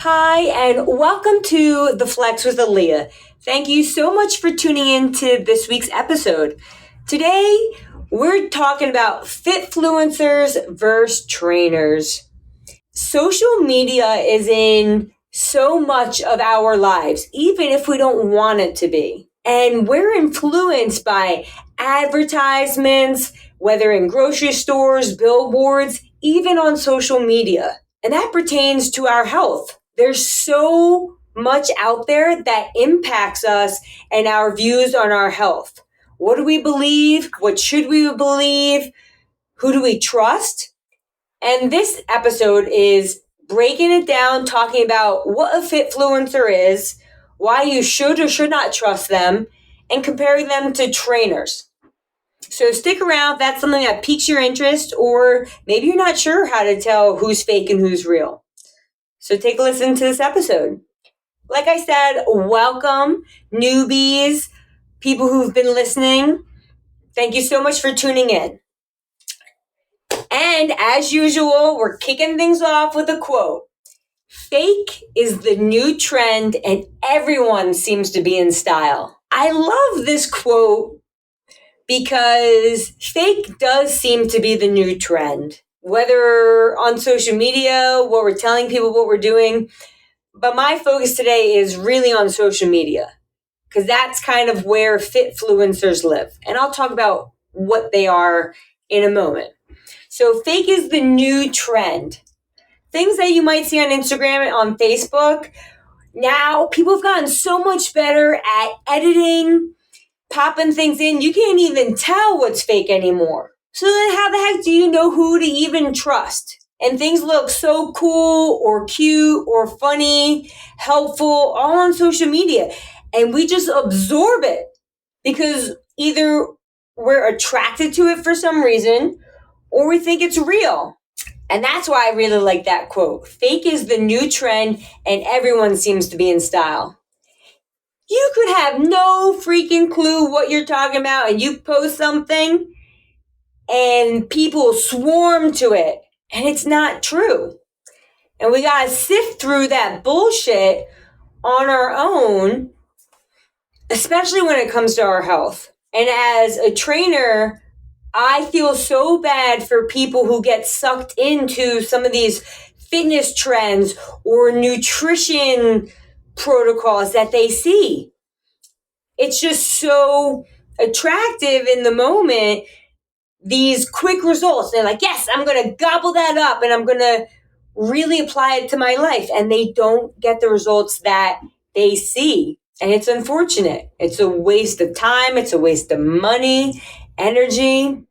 Hi, and welcome to The Flex with Aaliyah. Thank you so much for tuning in to this week's episode. Today, we're talking about FitFluencers versus Trainers. Social media is in so much of our lives, even if we don't want it to be. And we're influenced by advertisements, whether in grocery stores, billboards, even on social media. And that pertains to our health. There's so much out there that impacts us and our views on our health. What do we believe? What should we believe? Who do we trust? And this episode is breaking it down, talking about what a FitFluencer is, why you should or should not trust them, and comparing them to trainers. So stick around if that's something that piques your interest, or maybe you're not sure how to tell who's fake and who's real. So take a listen to this episode. Like I said, welcome, newbies, people who've been listening. Thank you so much for tuning in. And as usual, we're kicking things off with a quote. Fake is the new trend and everyone seems to be in style. I love this quote because fake does seem to be the new trend. Whether on social media, what we're telling people, what we're doing. But my focus today is really on social media because that's kind of where FitFluencers live. And I'll talk about what they are in a moment. So fake is the new trend. Things that you might see on Instagram and on Facebook. Now people have gotten so much better at editing, popping things in. You can't even tell what's fake anymore. So then how the heck do you know who to even trust? And things look so cool or cute or funny, helpful, all on social media. And we just absorb it because either we're attracted to it for some reason or we think it's real. And that's why I really like that quote. Fake is the new trend and everyone seems to be in style. You could have no freaking clue what you're talking about and you post something and people swarm to it and it's not true. And we got to sift through that bullshit on our own, especially when it comes to our health. And as a trainer, I feel so bad for people who get sucked into some of these fitness trends or nutrition protocols that they see. It's just so attractive in the moment, these quick results. They're like, yes, I'm going to gobble that up and I'm going to really apply it to my life. And they don't get the results that they see. And it's unfortunate. It's a waste of time. It's a waste of money, energy.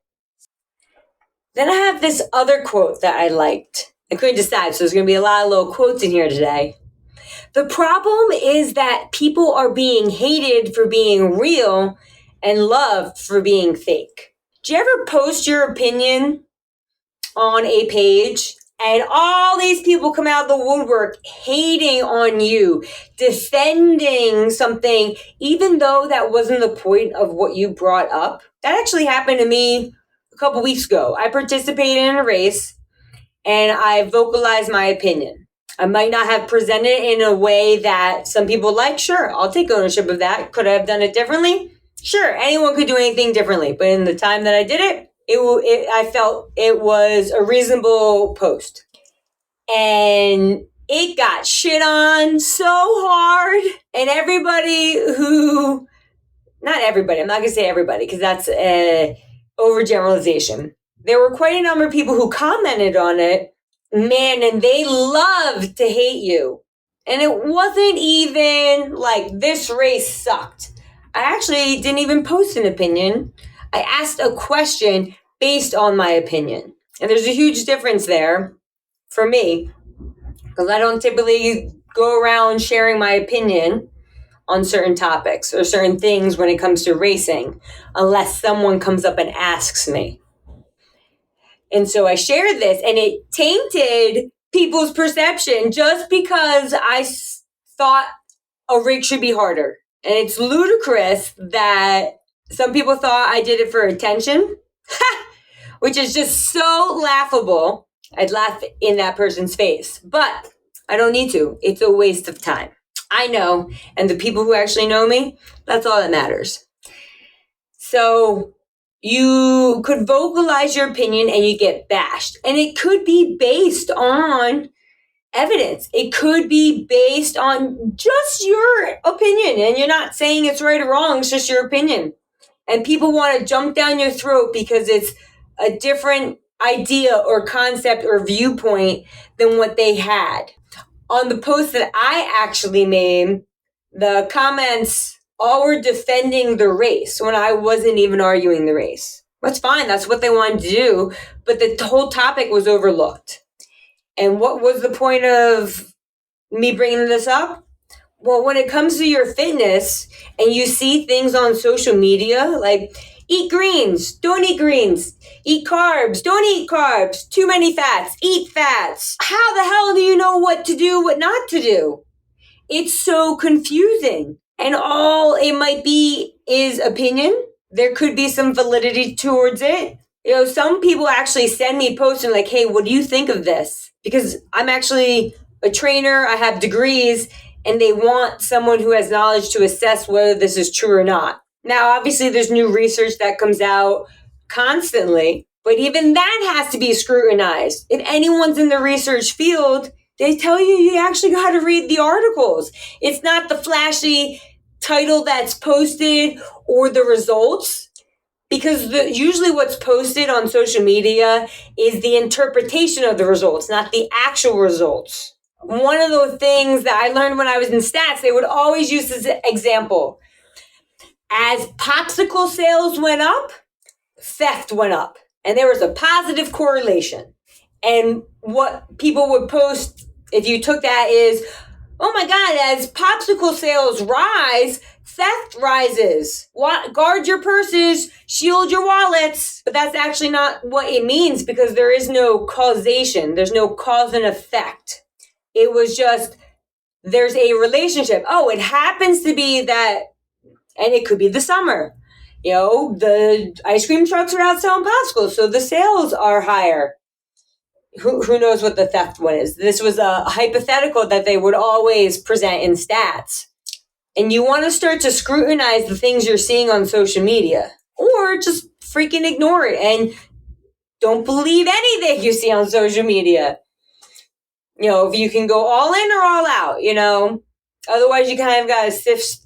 Then I have this other quote that I liked. I couldn't decide, so there's going to be a lot of little quotes in here today. The problem is that people are being hated for being real and loved for being fake. Do you ever post your opinion on a page and all these people come out of the woodwork hating on you, defending something, even though that wasn't the point of what you brought up? That actually happened to me a couple weeks ago. I participated in a race and I vocalized my opinion. I might not have presented it in a way that some people like. Sure, I'll take ownership of that. Could I have done it differently? Sure, anyone could do anything differently. But in the time that I did it, I felt it was a reasonable post. And it got shit on so hard. And everybody who, not everybody, I'm not going to say everybody because that's overgeneralization. There were quite a number of people who commented on it. Man, and they loved to hate you. And it wasn't even like this race sucked. I actually didn't even post an opinion. I asked a question based on my opinion. And there's a huge difference there for me because I don't typically go around sharing my opinion on certain topics or certain things when it comes to racing unless someone comes up and asks me. And so I shared this and it tainted people's perception just because I thought a rig should be harder. And it's ludicrous that some people thought I did it for attention, which is just so laughable. I'd laugh in that person's face. But I don't need to. It's a waste of time. I know. And the people who actually know me, that's all that matters. So you could vocalize your opinion and you get bashed. And it could be based on evidence. It could be based on just your opinion. And you're not saying it's right or wrong. It's just your opinion. And people want to jump down your throat because it's a different idea or concept or viewpoint than what they had. On the post that I actually made, the comments all were defending the race when I wasn't even arguing the race. That's fine. That's what they wanted to do. But the whole topic was overlooked. And what was the point of me bringing this up? Well, when it comes to your fitness and you see things on social media, like eat greens, don't eat greens, eat carbs, don't eat carbs, too many fats, eat fats. How the hell do you know what to do, what not to do? It's so confusing. And all it might be is opinion. There could be some validity towards it. Some people actually send me posts and like, hey, what do you think of this? Because I'm actually a trainer, I have degrees, and they want someone who has knowledge to assess whether this is true or not. Now, obviously, there's new research that comes out constantly, but even that has to be scrutinized. If anyone's in the research field, they tell you actually got to read the articles. It's not the flashy title that's posted or the results, because usually what's posted on social media is the interpretation of the results, not the actual results. One of the things that I learned when I was in stats, they would always use this example. As popsicle sales went up, theft went up. And there was a positive correlation. And what people would post, if you took that, is, oh my God, as popsicle sales rise, theft rises. Guard your purses, shield your wallets. But that's actually not what it means, because there is no causation. There's no cause and effect. It was just, there's a relationship. Oh, it happens to be that, and it could be the summer. The ice cream trucks are out selling popsicles, so the sales are higher. Who knows what the theft one is? This was a hypothetical that they would always present in stats. And you want to start to scrutinize the things you're seeing on social media, or just freaking ignore it and don't believe anything you see on social media. If you can go all in or all out, otherwise you kind of got to sift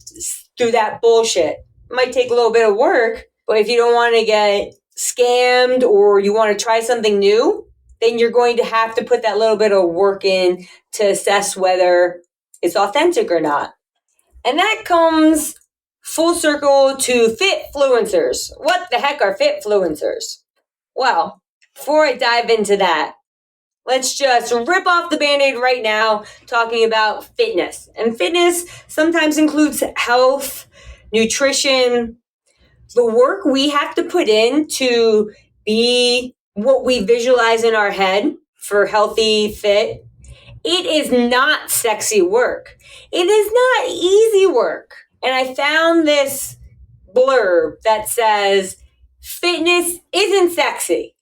through that bullshit. It might take a little bit of work, but if you don't want to get scammed or you want to try something new, then you're going to have to put that little bit of work in to assess whether it's authentic or not. And that comes full circle to FitFluencers. What the heck are FitFluencers? Well, before I dive into that, let's just rip off the Band-Aid right now, talking about fitness. And fitness sometimes includes health, nutrition, the work we have to put in to be what we visualize in our head for healthy, fit. It is not sexy work. It is not easy work. And I found this blurb that says, fitness isn't sexy.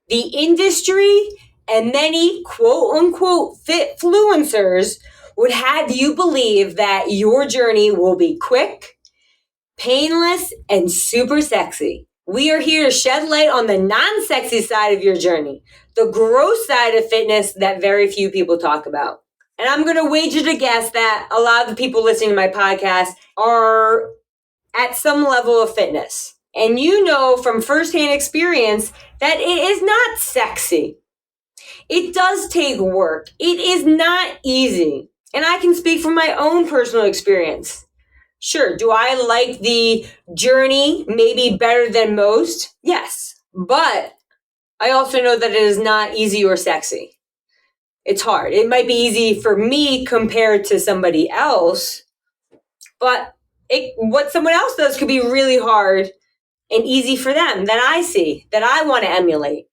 The industry and many quote-unquote FitFluencers would have you believe that your journey will be quick, painless, and super sexy. We are here to shed light on the non-sexy side of your journey, the gross side of fitness that very few people talk about. And I'm going to wager to guess that a lot of the people listening to my podcast are at some level of fitness. And you know from firsthand experience that it is not sexy. It does take work. It is not easy. And I can speak from my own personal experience. Sure, do I like the journey maybe better than most? Yes. But I also know that it is not easy or sexy. It's hard. It might be easy for me compared to somebody else, but what someone else does could be really hard and easy for them that I see, that I want to emulate.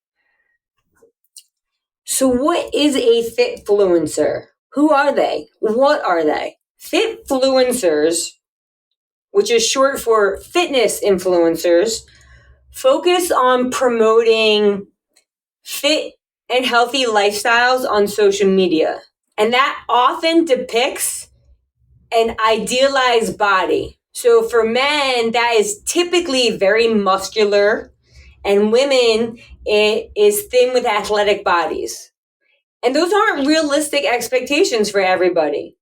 So what is a FitFluencer? Who are they? What are they? FitFluencers, which is short for fitness influencers, focus on promoting fit and healthy lifestyles on social media. And that often depicts an idealized body. So for men, that is typically very muscular, and women, it is thin with athletic bodies. And those aren't realistic expectations for everybody.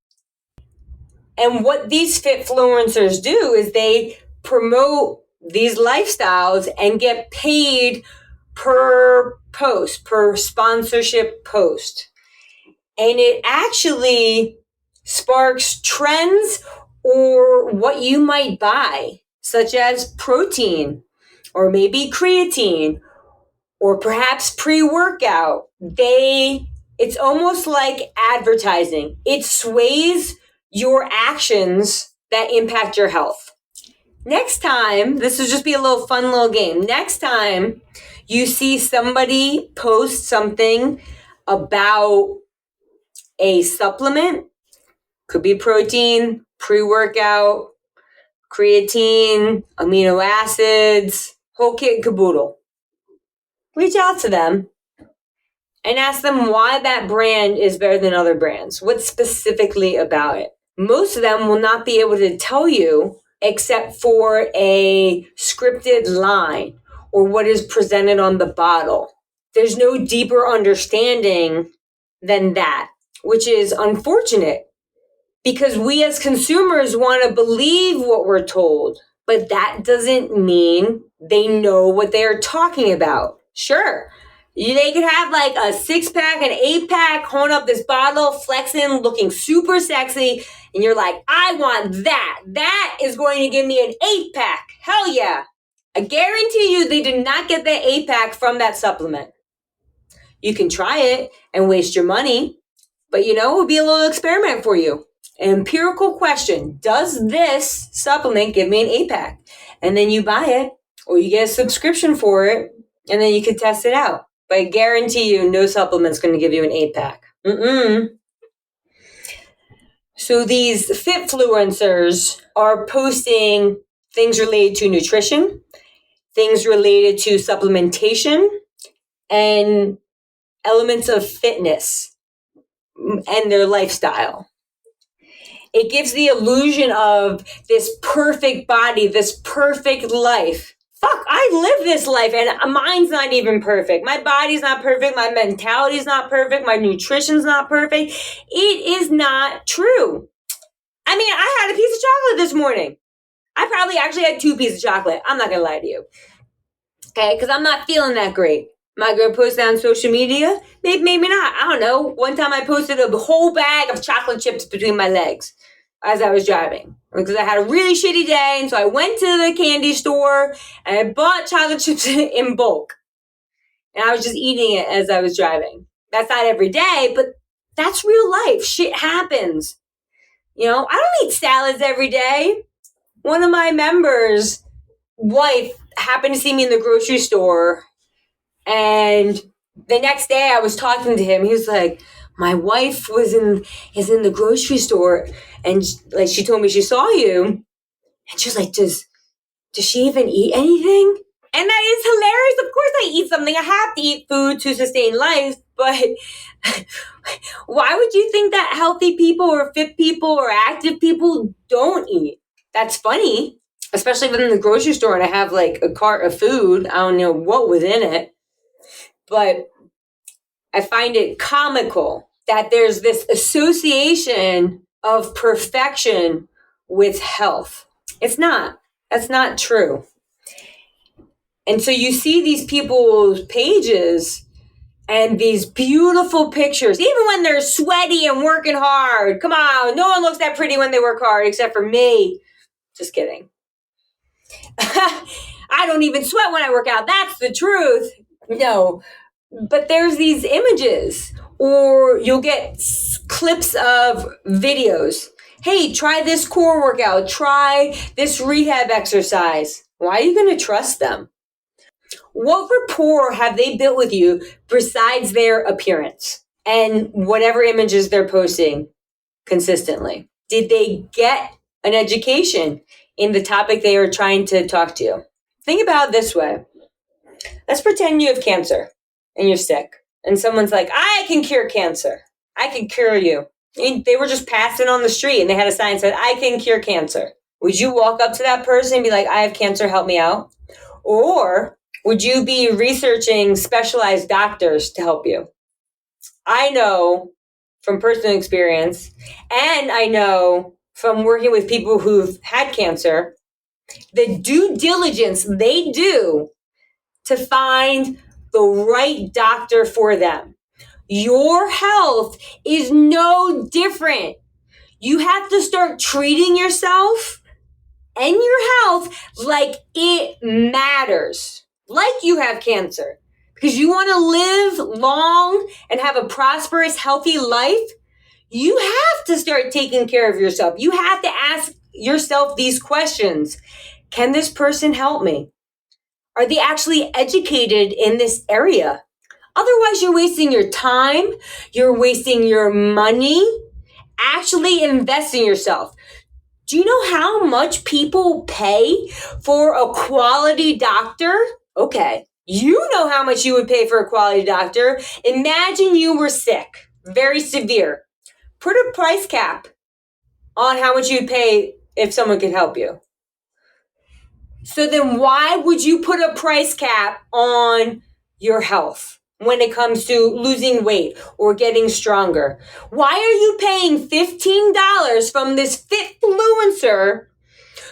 And what these FitFluencers do is they promote these lifestyles and get paid per post, per sponsorship post. And it actually sparks trends or what you might buy, such as protein or maybe creatine or perhaps pre-workout. It's almost like advertising. It sways your actions that impact your health. Next time, this will just be a little fun little game. Next time you see somebody post something about a supplement, could be protein, pre-workout, creatine, amino acids, whole kit and caboodle. Reach out to them and ask them why that brand is better than other brands. What's specifically about it? Most of them will not be able to tell you except for a scripted line or what is presented on the bottle. There's no deeper understanding than that, which is unfortunate because we as consumers want to believe what we're told, but that doesn't mean they know what they're talking about. Sure, they could have like a 6-pack, an 8-pack, holding up this bottle, flexing, looking super sexy, and you're like, I want that. That is going to give me an 8-pack. Hell yeah. I guarantee you they did not get that 8-pack from that supplement. You can try it and waste your money, but it would be a little experiment for you. An empirical question, does this supplement give me an 8-pack? And then you buy it or you get a subscription for it and then you can test it out. But I guarantee you no supplement's going to give you an 8-pack. So these FitFluencers are posting things related to nutrition, things related to supplementation, and elements of fitness and their lifestyle. It gives the illusion of this perfect body, this perfect life. Fuck, I live this life and mine's not even perfect. My body's not perfect. My mentality's not perfect. My nutrition's not perfect. It is not true. I mean, I had a piece of chocolate this morning. I probably actually had 2 pieces of chocolate. I'm not going to lie to you. Okay, because I'm not feeling that great. Am I going to post that on social media? Maybe not. I don't know. One time I posted a whole bag of chocolate chips between my legs as I was driving because I had a really shitty day. And so I went to the candy store and I bought chocolate chips in bulk. And I was just eating it as I was driving. That's not every day, but that's real life. Shit happens. I don't eat salads every day. One of my members' wife happened to see me in the grocery store. And the next day I was talking to him. He was like, my wife is in the grocery store and like she told me she saw you. And she was like, does she even eat anything? And that is hilarious. Of course I eat something. I have to eat food to sustain life. But why would you think that healthy people or fit people or active people don't eat? That's funny, especially if I'm in the grocery store and I have like a cart of food. I don't know what was in it. But I find it comical that there's this association of perfection with health. It's not. That's not true. And so you see these people's pages and these beautiful pictures, even when they're sweaty and working hard. Come on, no one looks that pretty when they work hard except for me. Just kidding. I don't even sweat when I work out. That's the truth. No. But there's these images, or you'll get clips of videos. Hey, try this core workout. Try this rehab exercise. Why are you going to trust them? What rapport have they built with you besides their appearance and whatever images they're posting consistently? Did they get an education in the topic they are trying to talk to you? Think about it this way. Let's pretend you have cancer and you're sick. And someone's like, I can cure cancer. I can cure you. And they were just passing on the street and they had a sign that said, I can cure cancer. Would you walk up to that person and be like, I have cancer, help me out? Or would you be researching specialized doctors to help you? I know from personal experience, and I know from working with people who've had cancer, the due diligence they do to find the right doctor for them. Your health is no different. You have to start treating yourself and your health like it matters, like you have cancer. Because you want to live long and have a prosperous, healthy life, you have to start taking care of yourself. You have to ask yourself these questions. Can this person help me? Are they actually educated in this area? Otherwise, you're wasting your time, you're wasting your money. Actually invest in yourself. Do you know how much people pay for a quality doctor? Okay, you know how much you would pay for a quality doctor. Imagine you were sick, very severe. Put a price cap on how much you'd pay if someone could help you. So then why would you put a price cap on your health when it comes to losing weight or getting stronger? Why are you paying $15 from this FitFluencer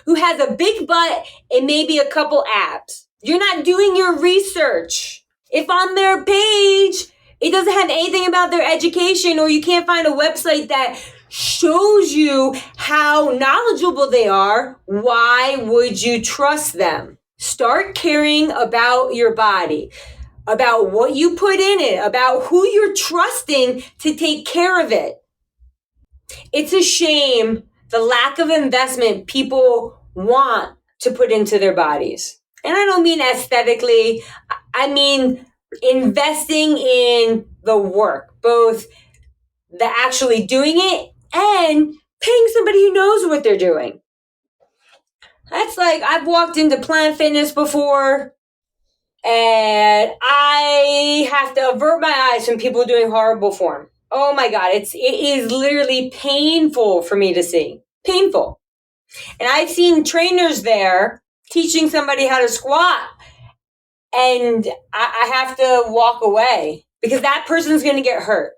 who has a big butt and maybe a couple abs? You're not doing your research. If on their page it doesn't have anything about their education, or you can't find a website that shows you how knowledgeable they are, why would you trust them? Start caring about your body, about what you put in it, about who you're trusting to take care of it. It's a shame the lack of investment people want to put into their bodies. And I don't mean aesthetically, I mean investing in the work, both the actually doing it and paying somebody who knows what they're doing. That's like, I've walked into Planet Fitness before and I have to avert my eyes from people doing horrible form. Oh my God, it is literally painful for me to see. Painful. And I've seen trainers there teaching somebody how to squat, and I have to walk away because that person's going to get hurt.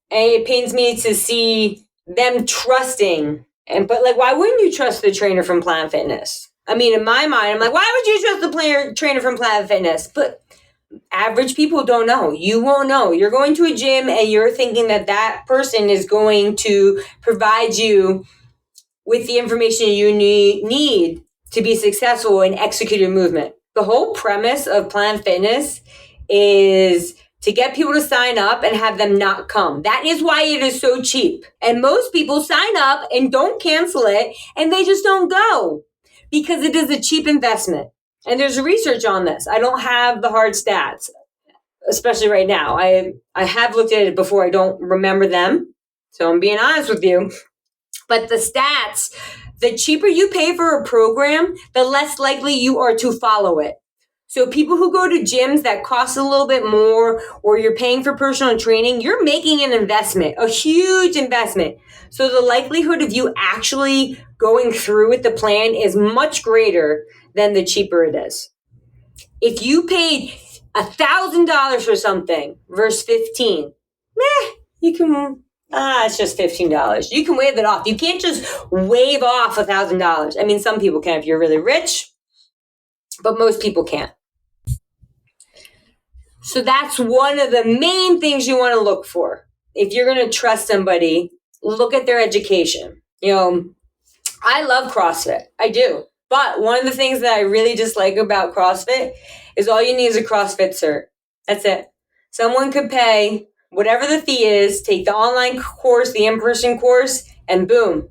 And it pains me to see them trusting. But like, why wouldn't you trust the trainer from Planet Fitness? I mean, in my mind, I'm like, why would you trust the trainer from Planet Fitness? But average people don't know. You won't know. You're going to a gym and you're thinking that that person is going to provide you with the information you need to be successful in executing movement. The whole premise of Planet Fitness is to get people to sign up and have them not come. That is why it is so cheap. And most people sign up and don't cancel it, and they just don't go because it is a cheap investment. And there's research on this. I don't have the hard stats, especially right now. I have looked at it before. I don't remember them. So I'm being honest with you. But the stats, the cheaper you pay for a program, the less likely you are to follow it. So people who go to gyms that cost a little bit more, or you're paying for personal training, you're making an investment, a huge investment. So the likelihood of you actually going through with the plan is much greater than the cheaper it is. If you paid $1,000 for something versus $15, you can, it's just $15. You can waive it off. You can't just waive off $1,000. I mean, some people can if you're really rich, but most people can't. So that's one of the main things you want to look for. If you're going to trust somebody, look at their education. You know, I love CrossFit. I do. But one of the things that I really dislike about CrossFit is all you need is a CrossFit cert. That's it. Someone could pay whatever the fee is, take the online course, the in-person course, and boom,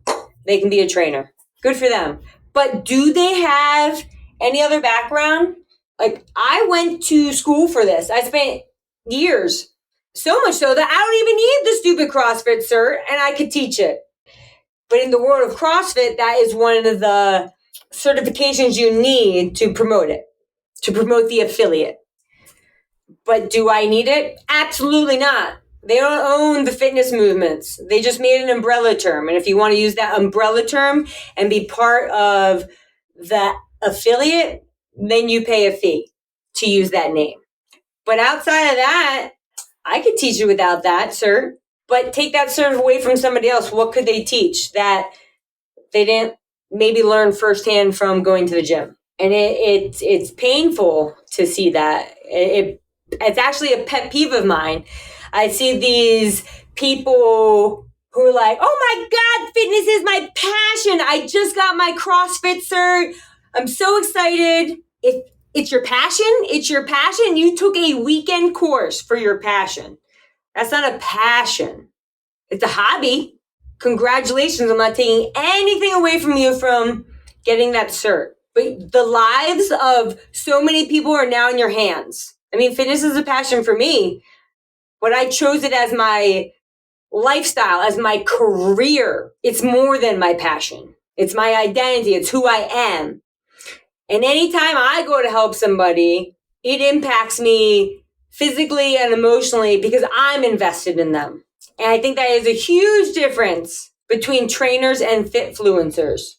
they can be a trainer. Good for them. But do they have any other background? Like, I went to school for this. I spent years, so much so that I don't even need the stupid CrossFit cert, and I could teach it. But in the world of CrossFit, that is one of the certifications you need to promote it, to promote the affiliate. But do I need it? Absolutely not. They don't own the fitness movements. They just made an umbrella term. And if you want to use that umbrella term and be part of the affiliate, then you pay a fee to use that name. But outside of that, I could teach you without that cert. But take that cert away from somebody else. What could they teach that they didn't maybe learn firsthand from going to the gym? And it's painful to see that. It's actually a pet peeve of mine. I see these people who are like, oh my God, fitness is my passion. I just got my CrossFit cert. I'm so excited. If it's your passion, it's your passion. You took a weekend course for your passion. That's not a passion. It's a hobby. Congratulations. I'm not taking anything away from you from getting that cert. But the lives of so many people are now in your hands. I mean, fitness is a passion for me, but I chose it as my lifestyle, as my career. It's more than my passion. It's my identity. It's who I am. And anytime I go to help somebody, it impacts me physically and emotionally because I'm invested in them. And I think that is a huge difference between trainers and FitFluencers.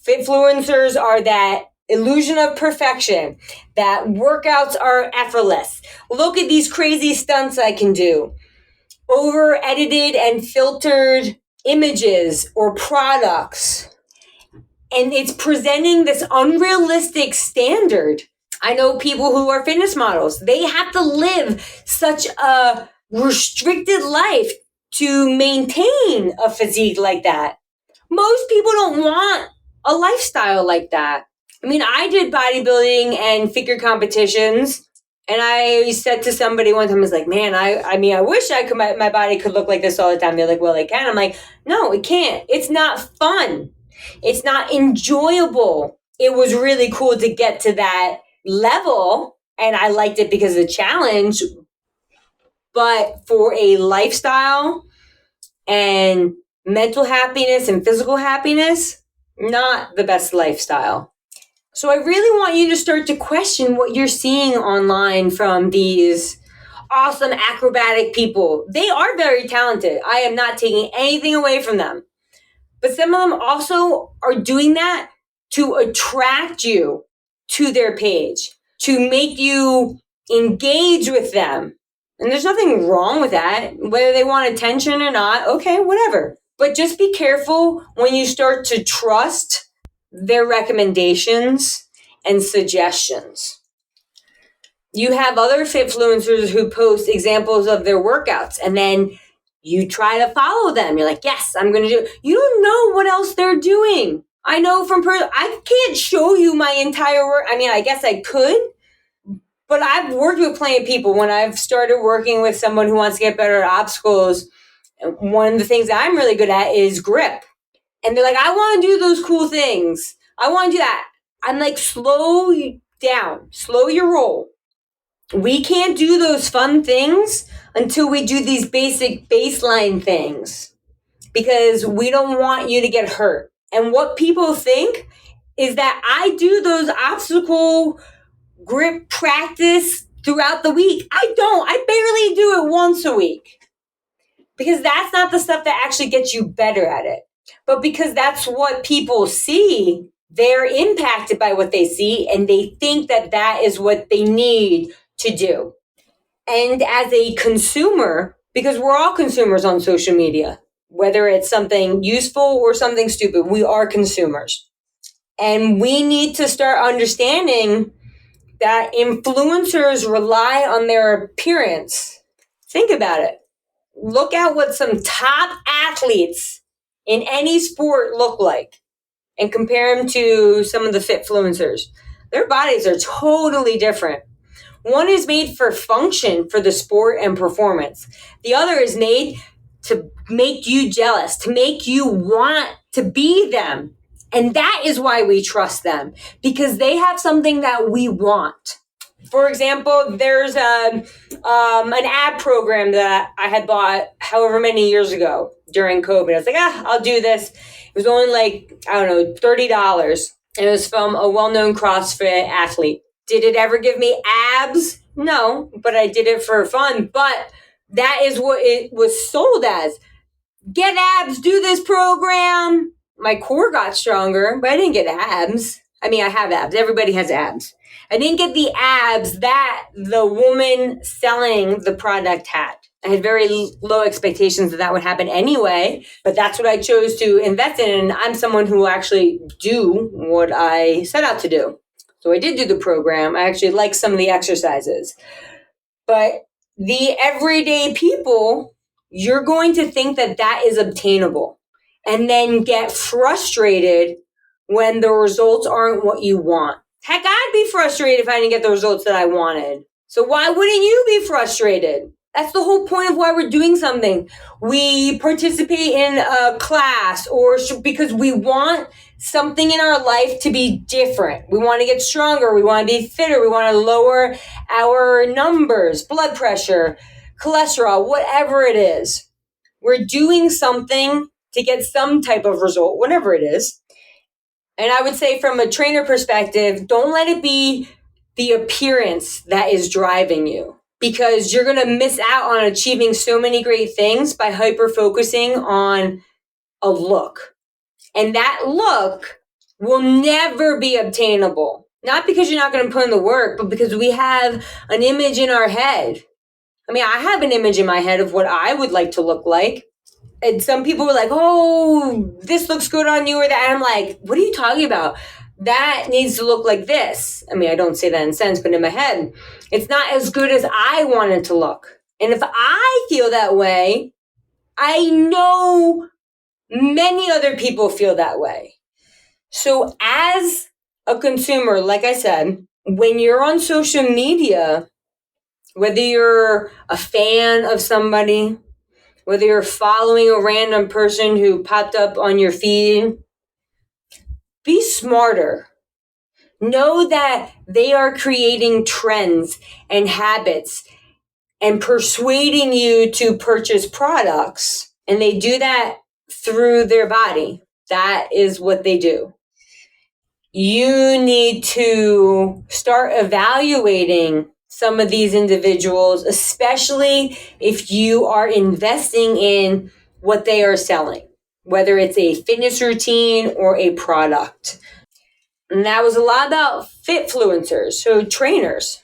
FitFluencers are that illusion of perfection, that workouts are effortless. Look at these crazy stunts I can do. Over edited and filtered images or products. And it's presenting this unrealistic standard. I know people who are fitness models. They have to live such a restricted life to maintain a physique like that. Most people don't want a lifestyle like that. I mean, I did bodybuilding and figure competitions, and I said to somebody one time, I was like, man, I wish my body could look like this all the time. They're like, well, it can. I'm like, no, it can't. It's not fun. It's not enjoyable. It was really cool to get to that level, and I liked it because of the challenge. But for a lifestyle and mental happiness and physical happiness, not the best lifestyle. So I really want you to start to question what you're seeing online from these awesome acrobatic people. They are very talented. I am not taking anything away from them. But some of them also are doing that to attract you to their page, to make you engage with them. And there's nothing wrong with that. Whether they want attention or not, okay, whatever. But just be careful when you start to trust their recommendations and suggestions. You have other FitFluencers who post examples of their workouts, and then you try to follow them. You're like, yes, I'm going to do it. You don't know what else they're doing. I know I can't show you my entire work. I mean, I guess I could, but I've worked with plenty of people. When I've started working with someone who wants to get better at obstacles, one of the things that I'm really good at is grip. And they're like, I want to do those cool things. I want to do that. I'm like, slow down, slow your roll. We can't do those fun things until we do these basic baseline things, because we don't want you to get hurt. And what people think is that I do those obstacle grip practice throughout the week. I don't. I barely do it once a week, because that's not the stuff that actually gets you better at it. But because that's what people see, they're impacted by what they see, and they think that that is what they need to do. And as a consumer, because we're all consumers on social media, whether it's something useful or something stupid, we are consumers. And we need to start understanding that influencers rely on their appearance. Think about it. Look at what some top athletes in any sport look like and compare them to some of the FitFluencers. Their bodies are totally different. One is made for function for the sport and performance. The other is made to make you jealous, to make you want to be them. And that is why we trust them, because they have something that we want. For example, there's an ad program that I had bought however many years ago during COVID. I was like, I'll do this. It was only like, $30. And it was from a well-known CrossFit athlete. Did it ever give me abs? No, but I did it for fun. But That is what it was sold as. Get abs, do this program. My core got stronger, but I didn't get abs. I mean, I have abs. Everybody has abs. I didn't get the abs that the woman selling the product had. I had very low expectations that would happen anyway, but that's what I chose to invest in. And I'm someone who will actually do what I set out to do. So I did do the program. I actually like some of the exercises. But the everyday people, you're going to think that that is obtainable and then get frustrated when the results aren't what you want. Heck, I'd be frustrated if I didn't get the results that I wanted. So why wouldn't you be frustrated? That's the whole point of why we're doing something. We participate in a class or because we want something in our life to be different. We want to get stronger. We want to be fitter. We want to lower our numbers, blood pressure, cholesterol, whatever it is. We're doing something to get some type of result, whatever it is. And I would say from a trainer perspective, don't let it be the appearance that is driving you, because you're going to miss out on achieving so many great things by hyper focusing on a look. And that look will never be obtainable. Not because you're not going to put in the work, but because we have an image in our head. I mean, I have an image in my head of what I would like to look like. And some people were like, oh, this looks good on you or that. And I'm like, what are you talking about? That needs to look like this. I mean, I don't say that in sense, but in my head, it's not as good as I want it to look. And if I feel that way, I know many other people feel that way. So as a consumer, like I said, when you're on social media, whether you're a fan of somebody, whether you're following a random person who popped up on your feed, be smarter. Know that they are creating trends and habits and persuading you to purchase products. And they do that through their body. That is what they do. You need to start evaluating some of these individuals, especially if you are investing in what they are selling, whether it's a fitness routine or a product. And that was a lot about FitFluencers, so trainers.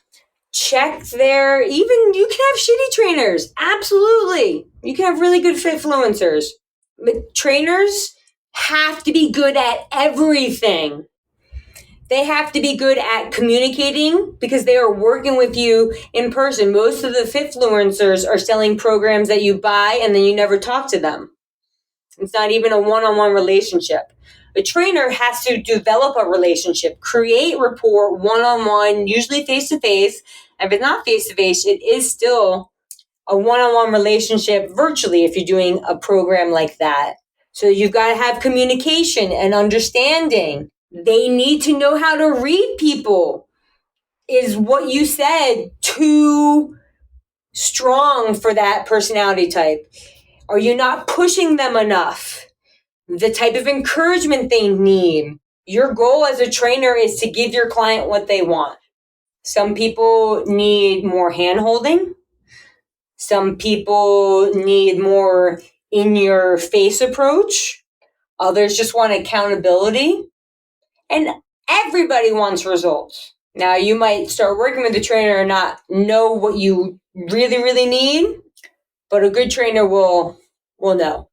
Check their, even you can have shitty trainers. Absolutely. You can have really good FitFluencers. But trainers have to be good at everything. They have to be good at communicating because they are working with you in person. Most of the FitFluencers are selling programs that you buy and then you never talk to them. It's not even a one-on-one relationship. A trainer has to develop a relationship, create rapport one-on-one, usually face-to-face. And if it's not face-to-face, it is still a one-on-one relationship virtually if you're doing a program like that. So you've got to have communication and understanding. They need to know how to read people. Is what you said too strong for that personality type? Are you not pushing them enough? The type of encouragement they need. Your goal as a trainer is to give your client what they want. Some people need more hand-holding. Some people need more in-your-face approach. Others just want accountability. And everybody wants results. Now, you might start working with a trainer and not know what you really, really need, but a good trainer will know.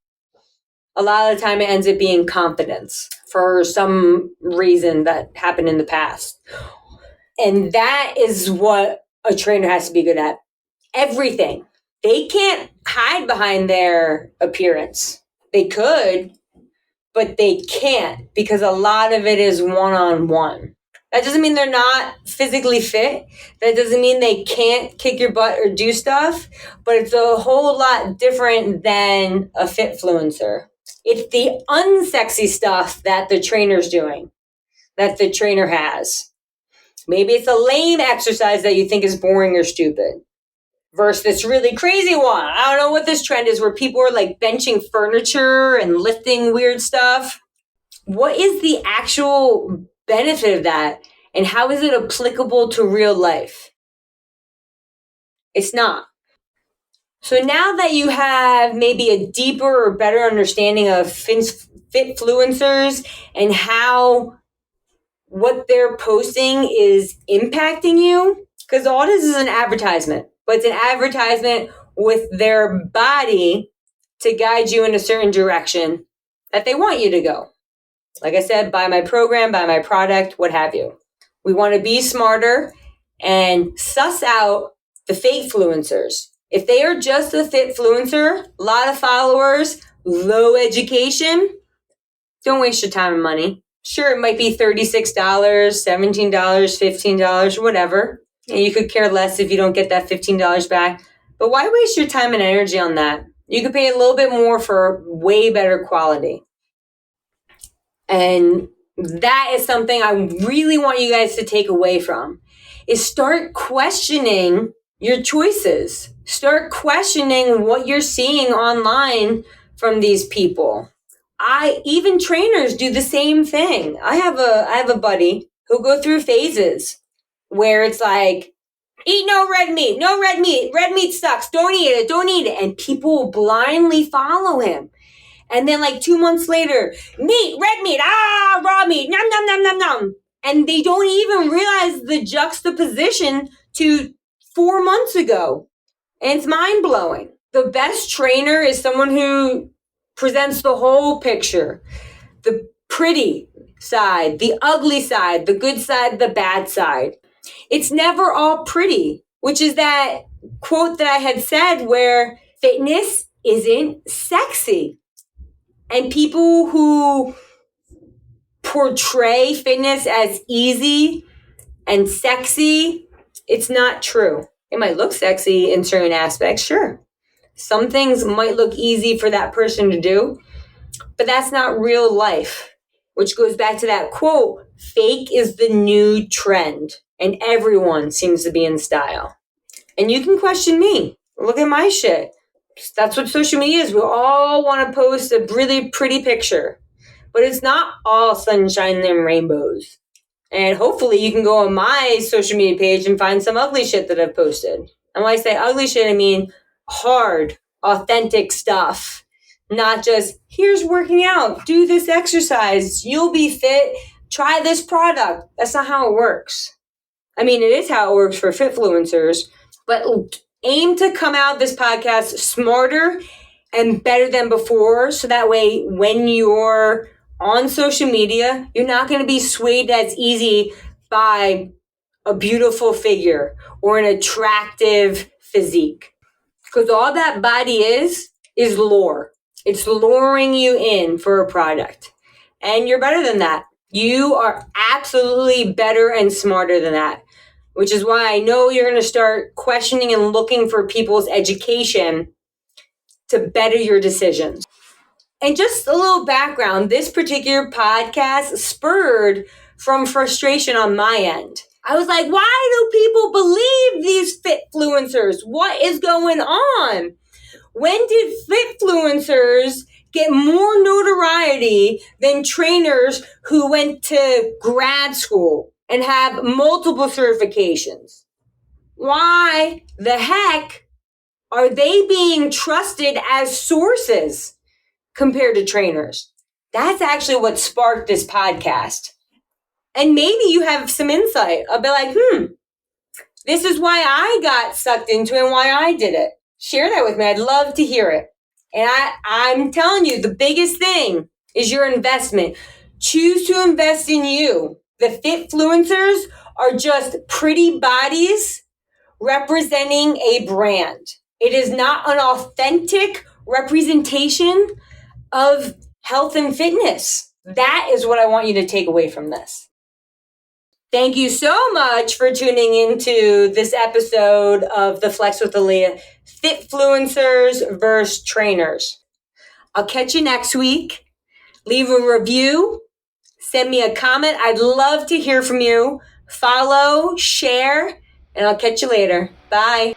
A lot of the time it ends up being confidence for some reason that happened in the past. And that is what a trainer has to be good at. Everything. They can't hide behind their appearance. They could, but they can't because a lot of it is one-on-one. That doesn't mean they're not physically fit. That doesn't mean they can't kick your butt or do stuff, but it's a whole lot different than a FitFluencer. It's the unsexy stuff that the trainer's doing, that the trainer has. Maybe it's a lame exercise that you think is boring or stupid versus this really crazy one. I don't know what this trend is where people are like benching furniture and lifting weird stuff. What is the actual benefit of that? And how is it applicable to real life? It's not. So now that you have maybe a deeper or better understanding of FitFluencers and how what they're posting is impacting you, because all this is an advertisement, but it's an advertisement with their body to guide you in a certain direction that they want you to go. Like I said, buy my program, buy my product, what have you. We want to be smarter and suss out the fake fluencers. If they are just a FitFluencer, a lot of followers, low education, don't waste your time and money. Sure, it might be $36, $17, $15, whatever. And you could care less if you don't get that $15 back. But why waste your time and energy on that? You could pay a little bit more for way better quality. And that is something I really want you guys to take away from, is start questioning your choices. Start questioning what you're seeing online from these people. Even trainers do the same thing. I have a buddy who'll go through phases where it's like, eat no red meat, red meat sucks, don't eat it. And people blindly follow him. And then like 2 months later, red meat, raw meat, nom, nom, nom, nom, nom. And they don't even realize the juxtaposition to 4 months ago. And it's mind blowing. The best trainer is someone who presents the whole picture. The pretty side, the ugly side, the good side, the bad side. It's never all pretty, which is that quote that I had said where fitness isn't sexy. And people who portray fitness as easy and sexy, it's not true. It might look sexy in certain aspects, sure. Some things might look easy for that person to do, but that's not real life, which goes back to that quote, fake is the new trend, and everyone seems to be in style. And you can question me. Look at my shit. That's what social media is. We all want to post a really pretty picture, but it's not all sunshine and rainbows. And hopefully you can go on my social media page and find some ugly shit that I've posted. And when I say ugly shit, I mean hard, authentic stuff. Not just, here's working out, do this exercise, you'll be fit, try this product. That's not how it works. I mean, it is how it works for FitFluencers, but aim to come out this podcast smarter and better than before. So that way, when you're on social media, you're not going to be swayed as easy by a beautiful figure or an attractive physique. Because all that body is lure. It's luring you in for a product. And you're better than that. You are absolutely better and smarter than that. Which is why I know you're going to start questioning and looking for people's education to better your decisions. And just a little background, this particular podcast spurred from frustration on my end. I was like, why do people believe these FitFluencers? What is going on? When did FitFluencers get more notoriety than trainers who went to grad school and have multiple certifications? Why the heck are they being trusted as sources compared to trainers? That's actually what sparked this podcast. And maybe you have some insight. I'll be like, this is why I got sucked into it and why I did it. Share that with me. I'd love to hear it. And I'm telling you, the biggest thing is your investment. Choose to invest in you. The FitFluencers are just pretty bodies representing a brand. It is not an authentic representation of health and fitness. That is what I want you to take away from this. Thank you so much for tuning into this episode of the Flex with Aaliyah, FitFluencers vs. Trainers. I'll catch you next week. Leave a review. Send me a comment. I'd love to hear from you. Follow, share, and I'll catch you later. Bye.